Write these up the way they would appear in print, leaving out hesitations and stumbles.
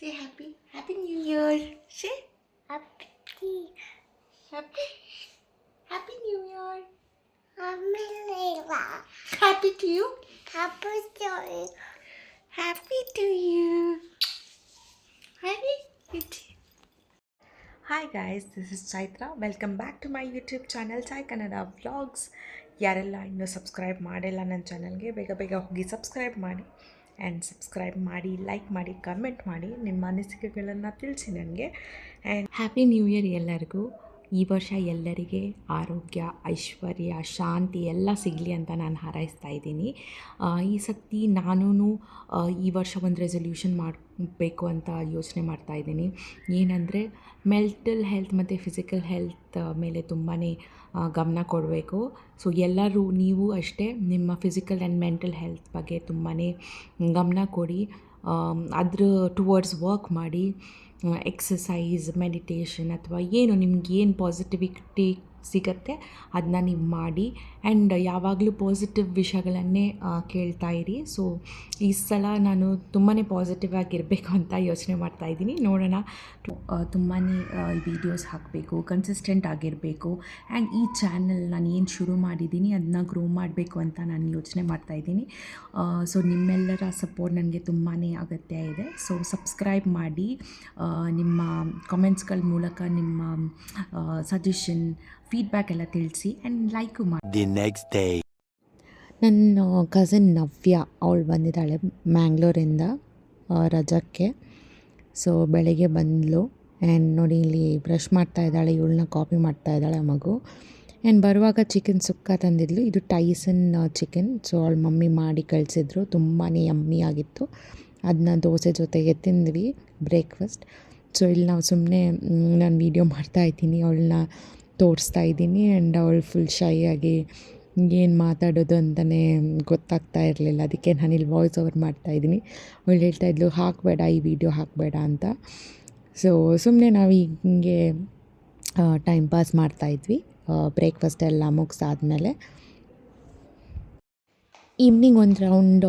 Say happy. Happy New Year. Say Happy happy. Happy New Year. Amelia. Happy to you. Happy Joy. Happy to you. Happy. Hi guys, this is Chaitra. Welcome back to my YouTube channel Chai Kannada Vlogs. ಯಾರೆಲ್ಲ ಇನ್ನೂ subscribe ಮಾಡಿಲ್ಲ ನನ್ನ ಚಾನಲ್ಗೆ ಬೇಗ ಬೇಗ ಹೋಗಿ subscribe ಮಾಡಿ and subscribe ಮಾಡಿ, ಲೈಕ್ ಮಾಡಿ, ಕಮೆಂಟ್ ಮಾಡಿ, ನಿಮ್ಮ ಅನಿಸಿಕೆಗಳನ್ನು ತಿಳಿಸಿ ನನಗೆ. ಆ್ಯಂಡ್ ಹ್ಯಾಪಿ ನ್ಯೂ ಇಯರ್ ಎಲ್ಲರಿಗೂ. ಈ ವರ್ಷ ಎಲ್ಲರಿಗೆ ಆರೋಗ್ಯ, ಐಶ್ವರ್ಯ, ಶಾಂತಿ ಎಲ್ಲ ಸಿಗಲಿ ಅಂತ ನಾನು ಹಾರೈಸ್ತಾ ಇದ್ದೀನಿ. ಈ ಸರ್ತಿ ನಾನು ಈ ವರ್ಷ ಒಂದು ರೆಸೊಲ್ಯೂಷನ್ ಮಾಡಬೇಕು ಅಂತ ಯೋಚನೆ ಮಾಡ್ತಾಯಿದ್ದೀನಿ. ಏನಂದರೆ ಮೆಂಟಲ್ ಹೆಲ್ತ್ ಮತ್ತು ಫಿಸಿಕಲ್ ಹೆಲ್ತ್ ಮೇಲೆ ತುಂಬಾ ಗಮನ ಕೊಡಬೇಕು. ಸೊ ಎಲ್ಲರೂ ನೀವು ಅಷ್ಟೇ ನಿಮ್ಮ ಫಿಸಿಕಲ್ ಆ್ಯಂಡ್ ಮೆಂಟಲ್ ಹೆಲ್ತ್ ಬಗ್ಗೆ ತುಂಬಾ ಗಮನ ಕೊಡಿ. ಅದ್ರ ಟುವರ್ಡ್ಸ್ ವರ್ಕ್ ಮಾಡಿ. ಎಕ್ಸಸೈಸ್, ಮೆಡಿಟೇಷನ್ ಅಥವಾ ಏನು ನಿಮ್ಗೇನು ಪಾಸಿಟಿವಿಟಿ ಸಿಗುತ್ತೆ ಅದನ್ನ ನೀವು ಮಾಡಿ. ಆ್ಯಂಡ್ ಯಾವಾಗಲೂ ಪಾಸಿಟಿವ್ ವಿಷಯಗಳನ್ನೇ ಕೇಳ್ತಾ ಇರಿ. ಸೊ ಈ ಸಲ ನಾನು ತುಂಬಾ ಪಾಸಿಟಿವ್ ಆಗಿರಬೇಕು ಅಂತ ಯೋಚನೆ ಮಾಡ್ತಾಯಿದ್ದೀನಿ. ನೋಡೋಣ. ತುಂಬಾ ವೀಡಿಯೋಸ್ ಹಾಕಬೇಕು, ಕನ್ಸಿಸ್ಟೆಂಟ್ ಆಗಿರಬೇಕು. ಆ್ಯಂಡ್ ಈ ಚಾನಲ್ ನಾನು ಏನು ಶುರು ಮಾಡಿದ್ದೀನಿ ಅದನ್ನ ಗ್ರೋ ಮಾಡಬೇಕು ಅಂತ ನಾನು ಯೋಚನೆ ಮಾಡ್ತಾಯಿದ್ದೀನಿ. ಸೊ ನಿಮ್ಮೆಲ್ಲರ ಸಪೋರ್ಟ್ ನನಗೆ ತುಂಬಾ ಅಗತ್ಯ ಇದೆ. ಸೊ ಸಬ್ಸ್ಕ್ರೈಬ್ ಮಾಡಿ, ನಿಮ್ಮ ಕಾಮೆಂಟ್ಸ್ಗಳ ಮೂಲಕ ನಿಮ್ಮ ಸಜೆಷನ್, ಫೀಡ್ಬ್ಯಾಕ್ ಎಲ್ಲ ತಿಳಿಸಿ ಆ್ಯಂಡ್ ಲೈಕು ಮಾಡಿ. ದಿ ನೆಕ್ಸ್ಟ್ ಡೇ ನನ್ನ ಕಸಿನ್ ನವ್ಯ ಅವಳು ಬಂದಿದ್ದಾಳೆ ಮ್ಯಾಂಗ್ಳೂರಿಂದ ರಜಕ್ಕೆ. ಸೊ ಬೆಳಗ್ಗೆ ಬಂದಳು ಆ್ಯಂಡ್ ನೋಡಿ ಇಲ್ಲಿ ಬ್ರಷ್ ಮಾಡ್ತಾ ಇದ್ದಾಳೆ. ಇವಳನ್ನ ಕಾಪಿ ಮಾಡ್ತಾ ಇದ್ದಾಳೆ ಮಗು. ಆ್ಯಂಡ್ ಬರುವಾಗ ಚಿಕನ್ ಸುಕ್ಕ ತಂದಿದ್ಲು. ಇದು ಟೈಸನ್ ಚಿಕನ್. ಸೊ ಅವಳ ಮಮ್ಮಿ ಮಾಡಿ ಕಳಿಸಿದ್ರು. ತುಂಬಾ ಯಮ್ಮಿ ಆಗಿತ್ತು. ಅದನ್ನ ದೋಸೆ ಜೊತೆಗೆ ತಿಂದ್ವಿ ಬ್ರೇಕ್ಫಾಸ್ಟ್. ಸೊ ಇಲ್ಲಿ ನಾವು ಸುಮ್ಮನೆ ನಾನು ವೀಡಿಯೋ ಮಾಡ್ತಾಯಿದ್ದೀನಿ, ಅವಳನ್ನ ತೋರಿಸ್ತಾ ಇದ್ದೀನಿ. ಆ್ಯಂಡ್ ಅವಳು ಫುಲ್ ಶೈ ಆಗಿ ಏನು ಮಾತಾಡೋದು ಅಂತಲೇ ಗೊತ್ತಾಗ್ತಾ ಇರಲಿಲ್ಲ. ಅದಕ್ಕೆ ನಾನಿಲ್ಲಿ ವಾಯ್ಸ್ ಓವರ್ ಮಾಡ್ತಾಯಿದ್ದೀನಿ. ಅವಳು ಹೇಳ್ತಾಯಿದ್ಲು ಹಾಕಬೇಡ, ಈ ವಿಡಿಯೋ ಹಾಕಬೇಡ ಅಂತ. ಸೊ ಸುಮ್ಮನೆ ನಾವು ಹಿಂಗೆ ಟೈಮ್ ಪಾಸ್ ಮಾಡ್ತಾಯಿದ್ವಿ ಬ್ರೇಕ್ಫಾಸ್ಟ್ ಎಲ್ಲ ಮುಗಿಸಾದ್ಮೇಲೆ. ಈವ್ನಿಂಗ್ ಒಂದು ರೌಂಡ್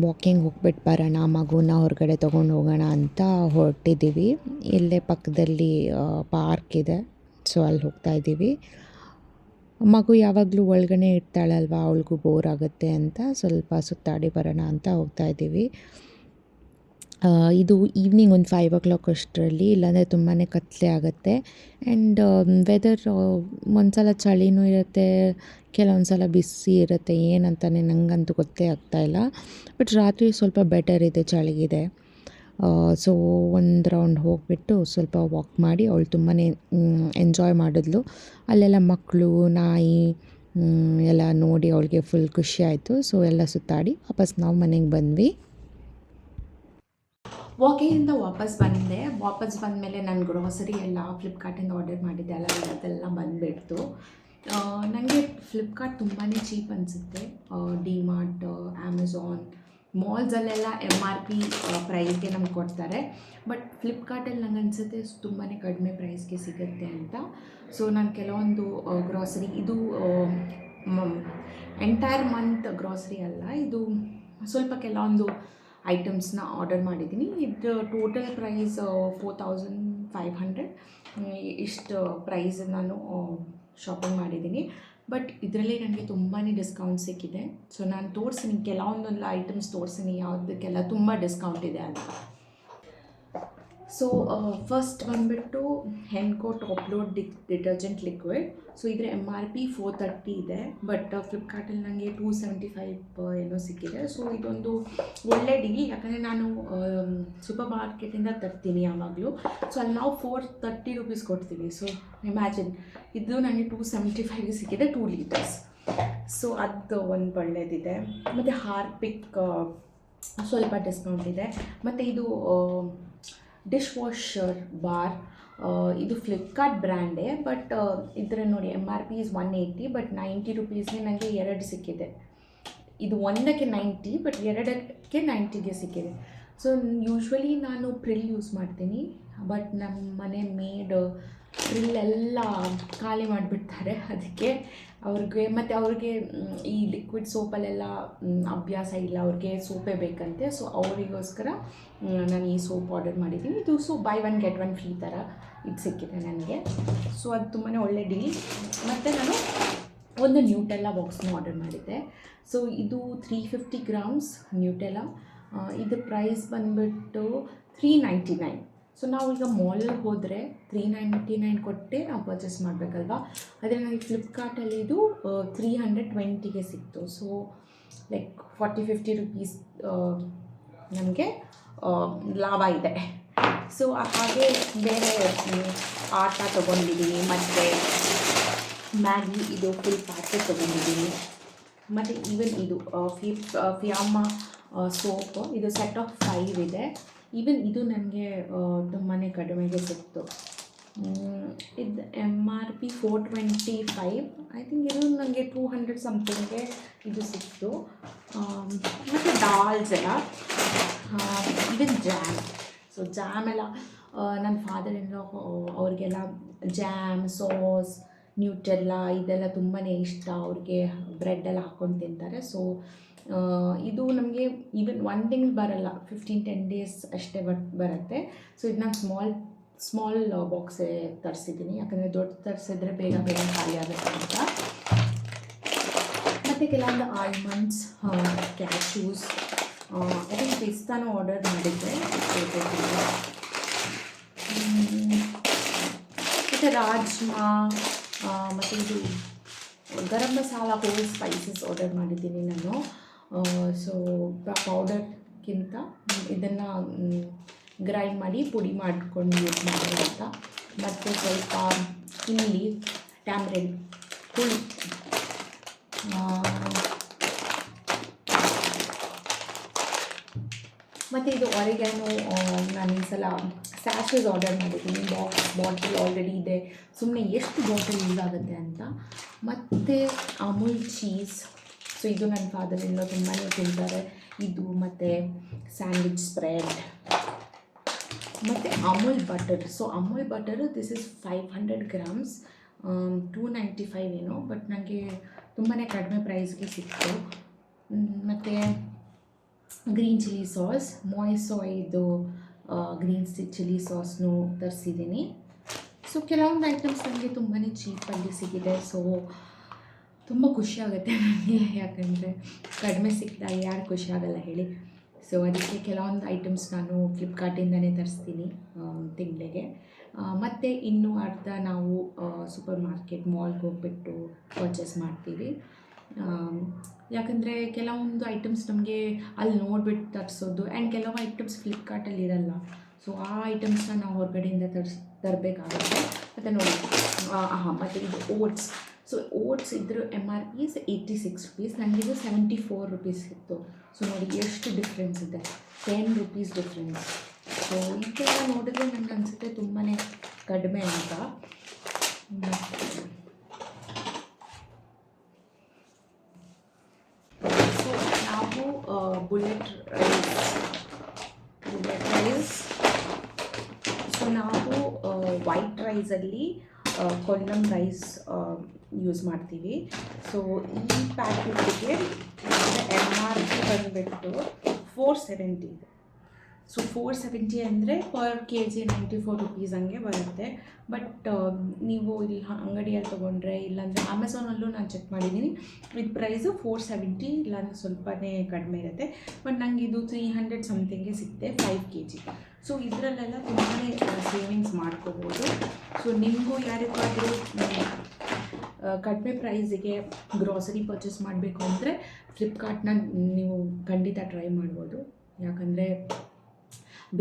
ವಾಕಿಂಗ್ ಹೋಗ್ಬಿಟ್ಟು ಬರೋಣ, ಮಗುನ ಹೊರಗಡೆ ತೊಗೊಂಡು ಹೋಗೋಣ ಅಂತ ಹೊರಟಿದ್ದೀವಿ. ಇಲ್ಲೇ ಪಕ್ಕದಲ್ಲಿ ಪಾರ್ಕ್ ಇದೆ. ಸೊ ಅಲ್ಲಿ ಹೋಗ್ತಾಯಿದ್ದೀವಿ. ಮಗು ಯಾವಾಗಲೂ ಒಳಗಡೆ ಇರ್ತಾಳಲ್ವ, ಅವಳಿಗೂ ಬೋರ್ ಆಗುತ್ತೆ ಅಂತ ಸ್ವಲ್ಪ ಸುತ್ತಾಡಿ ಬರೋಣ ಅಂತ ಹೋಗ್ತಾಯಿದ್ದೀವಿ. ಇದು ಈವ್ನಿಂಗ್ ಒಂದು 5 o'clock ಅಷ್ಟರಲ್ಲಿ, ಇಲ್ಲಾಂದರೆ ತುಂಬಾ ಕತ್ತಲೆ ಆಗುತ್ತೆ. ಆ್ಯಂಡ್ ವೆದರ್ ಒಂದು ಸಲ ಚಳಿನೂ ಇರುತ್ತೆ, ಕೆಲವೊಂದು ಸಲ ಬಿಸಿ ಇರುತ್ತೆ. ಏನಂತಾನೆ ನನಗಂತೂ ಗೊತ್ತೇ ಆಗ್ತಾಯಿಲ್ಲ. ಬಟ್ ರಾತ್ರಿ ಸ್ವಲ್ಪ ಬೆಟರ್ ಇದೆ, ಚಳಿಗಿದೆ. ಸೊ ಒಂದು ರೌಂಡ್ ಹೋಗಿಬಿಟ್ಟು ಸ್ವಲ್ಪ ವಾಕ್ ಮಾಡಿ ಅವಳು ತುಂಬಾ ಎಂಜಾಯ್ ಮಾಡಿದ್ಲು. ಅಲ್ಲೆಲ್ಲ ಮಕ್ಕಳು, ನಾಯಿ ಎಲ್ಲ ನೋಡಿ ಅವಳಿಗೆ ಫುಲ್ ಖುಷಿ ಆಯಿತು. ಸೊ ಎಲ್ಲ ಸುತ್ತಾಡಿ ವಾಪಸ್ ನಾವು ಮನೆಗೆ ಬಂದ್ವಿ. ವಾಕಿಂಗಿಂದ ವಾಪಸ್ ಬಂದಮೇಲೆ ನಾನು ಗ್ರೋಸರಿ ಎಲ್ಲ ಫ್ಲಿಪ್ಕಾರ್ಟಿಂದ ಆರ್ಡರ್ ಮಾಡಿದ್ದೆ ಅಲ್ಲ, ಅದೆಲ್ಲ ಬಂದುಬಿಡ್ತು. ನನಗೆ ಫ್ಲಿಪ್ಕಾರ್ಟ್ ತುಂಬಾ ಚೀಪ್ ಅನಿಸುತ್ತೆ. ಡಿಮಾರ್ಟ್, ಅಮೆಝಾನ್, ಮಾಲ್ಸಲ್ಲೆಲ್ಲ MRP ಪ್ರೈಸ್ಗೆ ನಮ್ಗೆ ಕೊಡ್ತಾರೆ. ಬಟ್ ಫ್ಲಿಪ್ಕಾರ್ಟಲ್ಲಿ ನಂಗೆ ಅನಿಸುತ್ತೆ ತುಂಬಾ ಕಡಿಮೆ ಪ್ರೈಸ್ಗೆ ಸಿಗುತ್ತೆ ಅಂತ. ಸೊ ನಾನು ಕೆಲವೊಂದು ಗ್ರೋಸರಿ, ಇದು ಎಂಟೈರ್ ಮಂತ್ ಗ್ರೋಸರಿ ಅಲ್ಲ, ಇದು ಸ್ವಲ್ಪ ಕೆಲವೊಂದು ಐಟಮ್ಸ್ನ ಆರ್ಡರ್ ಮಾಡಿದ್ದೀನಿ. ಇದು ಟೋಟಲ್ ಪ್ರೈಸ್ 4500. ಇಷ್ಟು ಪ್ರೈಸ್ ನಾನು ಶಾಪಿಂಗ್ ಮಾಡಿದ್ದೀನಿ. ಬಟ್ ಇದರಲ್ಲಿ ನನಗೆ ತುಂಬಾ ಡಿಸ್ಕೌಂಟ್ ಸಿಕ್ಕಿದೆ. ಸೊ ನಾನು ತೋರಿಸ್ತೀನಿ, ಕೆಲವೊಂದೊಂದು ಐಟಮ್ಸ್ ತೋರಿಸ್ತೀನಿ ಯಾವುದಕ್ಕೆಲ್ಲ ತುಂಬ ಡಿಸ್ಕೌಂಟ್ ಇದೆ ಅಂತ. ಸೊ ಫಸ್ಟ್ ಬಂದುಬಿಟ್ಟು Henko top load detergent liquid. So ಇದರ MRP 430 ಇದೆ. ಬಟ್ ಫ್ಲಿಪ್ಕಾರ್ಟಲ್ಲಿ ನನಗೆ 275 ಏನೋ ಸಿಕ್ಕಿದೆ. ಸೊ ಇದೊಂದು ಒಳ್ಳೆ ಡೀಲ್, ಯಾಕಂದರೆ ನಾನು ಸೂಪರ್ ಮಾರ್ಕೆಟಿಂದ ತರ್ತೀನಿ ಯಾವಾಗಲೂ. ಸೊ ಅಲ್ಲಿ ನಾವು 430 ರೂಪೀಸ್ ಕೊಡ್ತೀವಿ. ಸೊ ಇಮ್ಯಾಜಿನ್, ಇದು ನನಗೆ 275ಗೆ ಸಿಕ್ಕಿದೆ, 2 ಲೀಟರ್ಸ್. ಸೊ ಅದು ಒಂದು ಒಳ್ಳೆಯದಿದೆ. ಮತ್ತು ಹಾರ್ಪಿಕ್ ಸ್ವಲ್ಪ ಡಿಸ್ಕೌಂಟ್ ಇದೆ. ಮತ್ತು ಇದು ಡಿಶ್ ವಾಷರ್ ಬಾರ್, ಇದು ಫ್ಲಿಪ್ಕಾರ್ಟ್ ಬ್ರ್ಯಾಂಡೇ. ಬಟ್ ಇದರ ನೋಡಿ MRP ಇಸ್ 180, ಬಟ್ 90 ರೂಪೀಸ್ಗೆ ನನಗೆ 2 ಸಿಕ್ಕಿದೆ. ಇದು ಒಂದಕ್ಕೆ 90, ಬಟ್ 2ಕ್ಕೆ 90ಗೆ ಸಿಕ್ಕಿದೆ. ಸೊ ಯೂಶ್ವಲಿ ನಾನು ಪ್ರಿಲ್ ಯೂಸ್ ಮಾಡ್ತೀನಿ. ಬಟ್ ನಮ್ಮ ಮನೆ ಮೇಡ್ ಇಲ್ಲೆಲ್ಲ ಖಾಲಿ ಮಾಡಿಬಿಡ್ತಾರೆ. ಅದಕ್ಕೆ ಅವ್ರಿಗೆ ಈ ಲಿಕ್ವಿಡ್ ಸೋಪಲ್ಲೆಲ್ಲ ಅಭ್ಯಾಸ ಇಲ್ಲ, ಅವ್ರಿಗೆ ಸೋಪೇ ಬೇಕಂತೆ. ಸೊ ಅವರಿಗೋಸ್ಕರ ನಾನು ಈ ಸೋಪ್ ಆರ್ಡರ್ ಮಾಡಿದ್ದೀನಿ. ಇದು ಬೈ 1 get 1 ಫ್ರೀ ಥರ ಇದು ಸಿಕ್ಕಿದೆ ನನಗೆ. ಸೊ ಅದು ತುಂಬಾ ಒಳ್ಳೆ ಡೀಲ್. ಮತ್ತು ನಾನು ಒಂದು ನ್ಯೂಟೆಲ್ಲ ಬಾಕ್ಸ್ನ ಆರ್ಡರ್ ಮಾಡಿದ್ದೆ. ಸೊ ಇದು 350 grams ನ್ಯೂಟೆಲ್ಲ. ಇದು ಪ್ರೈಸ್ ಬಂದುಬಿಟ್ಟು 399. ಸೊ ನಾವು ಈಗ ಮಾಲಲ್ಲಿ ಹೋದರೆ 399 ಕೊಟ್ಟೆ ನಾವು ಪರ್ಚೇಸ್ ಮಾಡಬೇಕಲ್ವಾ. ಆದರೆ ನನಗೆ ಫ್ಲಿಪ್ಕಾರ್ಟಲ್ಲಿ ಇದು 320ಗೆ ಸಿಕ್ತು. ಸೊ ಲೈಕ್ 40-50 ರುಪೀಸ್ ನಮಗೆ ಲಾಭ ಇದೆ. ಸೊ ಹಾಗೆ ಬೇರೆ ಆಟ ತೊಗೊಂಡಿದ್ದೀನಿ, ಮತ್ತು ಮ್ಯಾಗಿ ಇದು ಫುಲ್ ಪ್ಯಾಕೆಟ್ ತೊಗೊಂಡಿದ್ದೀನಿ. ಮತ್ತು ಈವನ್ ಇದು ಫಿಯಾಮಾ ಸೋಪ್, ಇದು ಸೆಟ್ ಆಫ್ 5 ಇದೆ. ಈವನ್ ಇದು ನನಗೆ ತುಂಬಾ ಕಡಿಮೆಗೆ ಸಿಕ್ತು. ಇದು MRP 425. ಐ ಥಿಂಕ್ ಇದು ನನಗೆ 200 ಸಮಥಿಂಗ್ಗೆ ಇದು ಸಿಕ್ತು. ಮತ್ತು ದಾಲ್ಸ್ ಎಲ್ಲ, ಈವನ್ ಜಾಮ್. ಸೊ ಜಾಮ್ ಎಲ್ಲ ನನ್ನ ಫಾದರ್ ಇನ್ ಲಾ ಅವ್ರಿಗೆಲ್ಲ ಜಾಮ್, ಸಾಸ್, ನ್ಯೂಟೆಲ್ಲ ಇದೆಲ್ಲ ತುಂಬಾ ಇಷ್ಟ. ಅವ್ರಿಗೆ ಬ್ರೆಡ್ಡೆಲ್ಲ ಹಾಕ್ಕೊಂಡು ತಿಂತಾರೆ. ಸೊ ಇದು ನಮಗೆ ಈವನ್ 1 ತಿಂಗಳು ಬರಲ್ಲ, 15-10 ಡೇಸ್ ಅಷ್ಟೇ ಬರುತ್ತೆ. ಸೊ ಇದು ನಾನು ಸ್ಮಾಲ್ ಬಾಕ್ಸೇ ತರಿಸಿದ್ದೀನಿ, ಯಾಕಂದರೆ ದೊಡ್ಡ ತರಿಸಿದ್ರೆ ಬೇಗ ಖಾಲಿ ಆಗುತ್ತೆ ಅಂತ. ಮತ್ತು ಕೆಲವೊಂದು ಆಲ್ಮಂಡ್ಸ್, ಕ್ಯಾಶ್ಯೂಸ್, ಐ ಥಿಂಕ್ ಪಿಸ್ತಾನು ಆರ್ಡರ್ ಮಾಡಿದ್ದೆ. ಮತ್ತು ರಾಜ್ಮಾ, ಮತ್ತು ಇದು garam masala whole spices order ಮಾಡಿದ್ದೀನಿ ನಾನು. ಸೊ ಪೌಡರ್ಗಿಂತ ಇದನ್ನು ಗ್ರೈಂಡ್ ಮಾಡಿ ಪುಡಿ ಮಾಡಿಕೊಂಡು ಯೂಸ್ ಮಾಡಿ ಅಂತ. ಮತ್ತು ಸ್ವಲ್ಪ ಇಲ್ಲಿ ಟ್ಯಾಮ್ರಿನ್ ಹುಳಿ, ಮತ್ತು ಇದು ಆರಿಗ್ಯಾನೋ ನಾನು ಈ ಸಲ ಸ್ಯಾಶಸ್ ಆರ್ಡರ್ ಮಾಡಿದ್ದೀನಿ. ಬಾಟಲ್ ಆಲ್ರೆಡಿ ಇದೆ, ಸುಮ್ಮನೆ ಎಷ್ಟು ಬಾಟಲ್ ಯೂಸ್ ಆಗುತ್ತೆ ಅಂತ. ಮತ್ತು ಅಮೂಲ್ ಚೀಸ್. ಸೊ ಇದು ನನ್ನ ಫಾದರ್ ಎಲ್ಲ ತುಂಬಾ ತಿಂತಾರೆ ಇದು. ಮತ್ತು ಸ್ಯಾಂಡ್ವಿಚ್ ಸ್ಪ್ರೆಡ್, ಮತ್ತು Amul butter. So Amul butter this is 500 grams, 295 ಏನೋ, ಬಟ್ ನನಗೆ ತುಂಬಾ ಕಡಿಮೆ ಪ್ರೈಸ್ಗೆ ಸಿಕ್ತು. ಮತ್ತು ಗ್ರೀನ್ ಚಿಲ್ಲಿ ಸಾಸ್, ಮಾಯ್ಸೋಯ್ದು ಗ್ರೀನ್ ಚಿಲ್ಲಿ ಸಾಸ್ನು ತರಿಸಿದ್ದೀನಿ. ಸೊ ಕೆಲವೊಂದು ಐಟಮ್ಸ್ ನನಗೆ ತುಂಬಾ ಚೀಪಲ್ಲಿ ಸಿಗಿದೆ. ಸೊ ತುಂಬ ಖುಷಿಯಾಗುತ್ತೆ ನನಗೆ, ಯಾಕಂದರೆ ಕಡಿಮೆ ಸಿಕ್ಕಿದಾಗ ಯಾರು ಖುಷಿ ಆಗೋಲ್ಲ ಹೇಳಿ. ಸೊ ಅದಕ್ಕೆ ಕೆಲವೊಂದು ಐಟಮ್ಸ್ ನಾನು ಫ್ಲಿಪ್ಕಾರ್ಟಿಂದನೇ ತರಿಸ್ತೀನಿ ತಿಂಗಳಿಗೆ. ಮತ್ತು ಇನ್ನೂ ಅರ್ಧ ನಾವು ಸೂಪರ್ ಮಾರ್ಕೆಟ್ ಮಾಲ್ಗೆ ಹೋಗ್ಬಿಟ್ಟು ಪರ್ಚೇಸ್ ಮಾಡ್ತೀವಿ. ಯಾಕಂದರೆ ಕೆಲವೊಂದು ಐಟಮ್ಸ್ ನಮಗೆ ಅಲ್ಲಿ ನೋಡಿಬಿಟ್ಟು ತರಿಸೋದು, ಆ್ಯಂಡ್ ಕೆಲವು ಐಟಮ್ಸ್ ಫ್ಲಿಪ್ಕಾರ್ಟಲ್ಲಿ ಇರಲ್ಲ. ಸೊ ಆ ಐಟಮ್ಸ್ನ ನಾವು ಹೊರಗಡೆಯಿಂದ ತರಬೇಕಾಗುತ್ತೆ. ಮತ್ತು ನೋಡಿ, ಮತ್ತು ಇದು ಓಟ್ಸ್. ಸೊ ಓಟ್ಸ್ ಇದ್ರ MRP is 86 rupees, ನನಗಿದು 74 rupees ಇತ್ತು. ಸೊ ನೋಡಿ ಎಷ್ಟು ಡಿಫ್ರೆನ್ಸ್ ಇದೆ, 10 rupees ಡಿಫ್ರೆನ್ಸ್. ಸೊ ಇದೆಲ್ಲ ನೋಡಿದ್ರೆ ನನಗೆ ಅನಿಸುತ್ತೆ ತುಂಬಾ ಕಡಿಮೆ ಅಂತ. ಸೊ ನಾವು ಬುಲೆಟ್ ರೈಸ್. ಸೊ ನಾವು ವೈಟ್ ರೈಸಲ್ಲಿ ಕೊಲ್ಲಂ ರೈಸ್ ಯೂಸ್ ಮಾಡ್ತೀವಿ. ಸೊ ಈ ಪ್ಯಾಕೆಟಿಗೆ MRP ಬಂದುಬಿಟ್ಟು 470 ಇದೆ. ಸೊ 470 ಅಂದರೆ ಪರ್ kg 94 rupees ಹಂಗೆ ಬರುತ್ತೆ. ಬಟ್ ನೀವು ಇಲ್ಲಿ ಅಂಗಡಿಯಲ್ಲಿ ತೊಗೊಂಡ್ರೆ, ಇಲ್ಲಾಂದರೆ ಅಮೆಝಾನಲ್ಲೂ ನಾನು ಚೆಕ್ ಮಾಡಿದ್ದೀನಿ, ಇದು ಪ್ರೈಸು 470, ಇಲ್ಲಾಂದರೆ ಸ್ವಲ್ಪನೇ ಕಡಿಮೆ ಇರುತ್ತೆ. ಬಟ್ ನನಗೆ ಇದು 300 ಸಮಥಿಂಗೆ ಸಿಗುತ್ತೆ 5 kg. ಸೊ ಇದರಲ್ಲೆಲ್ಲ ತುಂಬಾ ಸೇವಿಂಗ್ಸ್ ಮಾಡ್ಕೋಬೋದು. ಸೊ ನಿಮಗೂ ಯಾರಿಗಾದರೂ ಕಡಿಮೆ ಪ್ರೈಸಿಗೆ ಗ್ರಾಸರಿ ಪರ್ಚೇಸ್ ಮಾಡಬೇಕು ಅಂದರೆ ಫ್ಲಿಪ್ಕಾರ್ಟ್ನ ನೀವು ಖಂಡಿತ ಟ್ರೈ ಮಾಡ್ಬೋದು. ಯಾಕಂದರೆ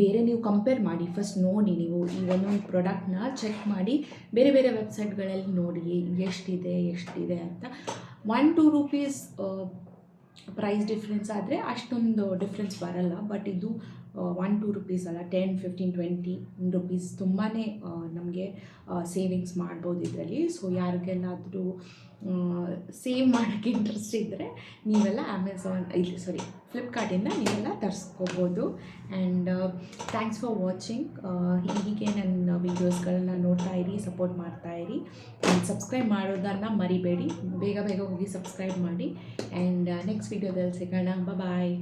ಬೇರೆ ನೀವು ಕಂಪೇರ್ ಮಾಡಿ, ಫಸ್ಟ್ ನೋಡಿ, ನೀವು ಈ ಒಂದೊಂದು ಪ್ರಾಡಕ್ಟ್ನ ಚೆಕ್ ಮಾಡಿ ಬೇರೆ ಬೇರೆ ವೆಬ್ಸೈಟ್ಗಳಲ್ಲಿ ನೋಡಿ ಎಷ್ಟಿದೆ ಅಂತ. 1-2 rupees ಪ್ರೈಸ್ ಡಿಫ್ರೆನ್ಸ್ ಆದರೆ ಅಷ್ಟೊಂದು ಡಿಫ್ರೆನ್ಸ್ ಬರಲ್ಲ. ಬಟ್ ಇದು 1-2 rupees ಅಲ್ಲ, 10-15-20 rupees ತುಂಬಾ ನಮಗೆ ಸೇವಿಂಗ್ಸ್ ಮಾಡ್ಬೋದು ಇದರಲ್ಲಿ. ಸೊ ಯಾರಿಗೆಲ್ಲಾದರೂ ಸೇವ್ ಮಾಡೋಕ್ಕೆ ಇಂಟ್ರೆಸ್ಟ್ ಇದ್ದರೆ ನೀವೆಲ್ಲ ಫ್ಲಿಪ್ಕಾರ್ಟಿಂದ ನೀವೆಲ್ಲ ತರಿಸ್ಕೋಬೋದು. And thanks for watching. ಹೀಗೆ ನನ್ನ ವೀಡಿಯೋಸ್ಗಳನ್ನ ನೋಡ್ತಾ ಇರಿ, ಸಪೋರ್ಟ್ ಮಾಡ್ತಾಯಿರಿ. ಆ್ಯಂಡ್ ಸಬ್ಸ್ಕ್ರೈಬ್ ಮಾಡೋದನ್ನು ಮರಿಬೇಡಿ. ಬೇಗ ಬೇಗ ಹೋಗಿ ಸಬ್ಸ್ಕ್ರೈಬ್ ಮಾಡಿ. ಆ್ಯಂಡ್ ನೆಕ್ಸ್ಟ್ ವೀಡಿಯೋದಲ್ಲಿ ಸಿಗೋಣ. ಬಾಯ್.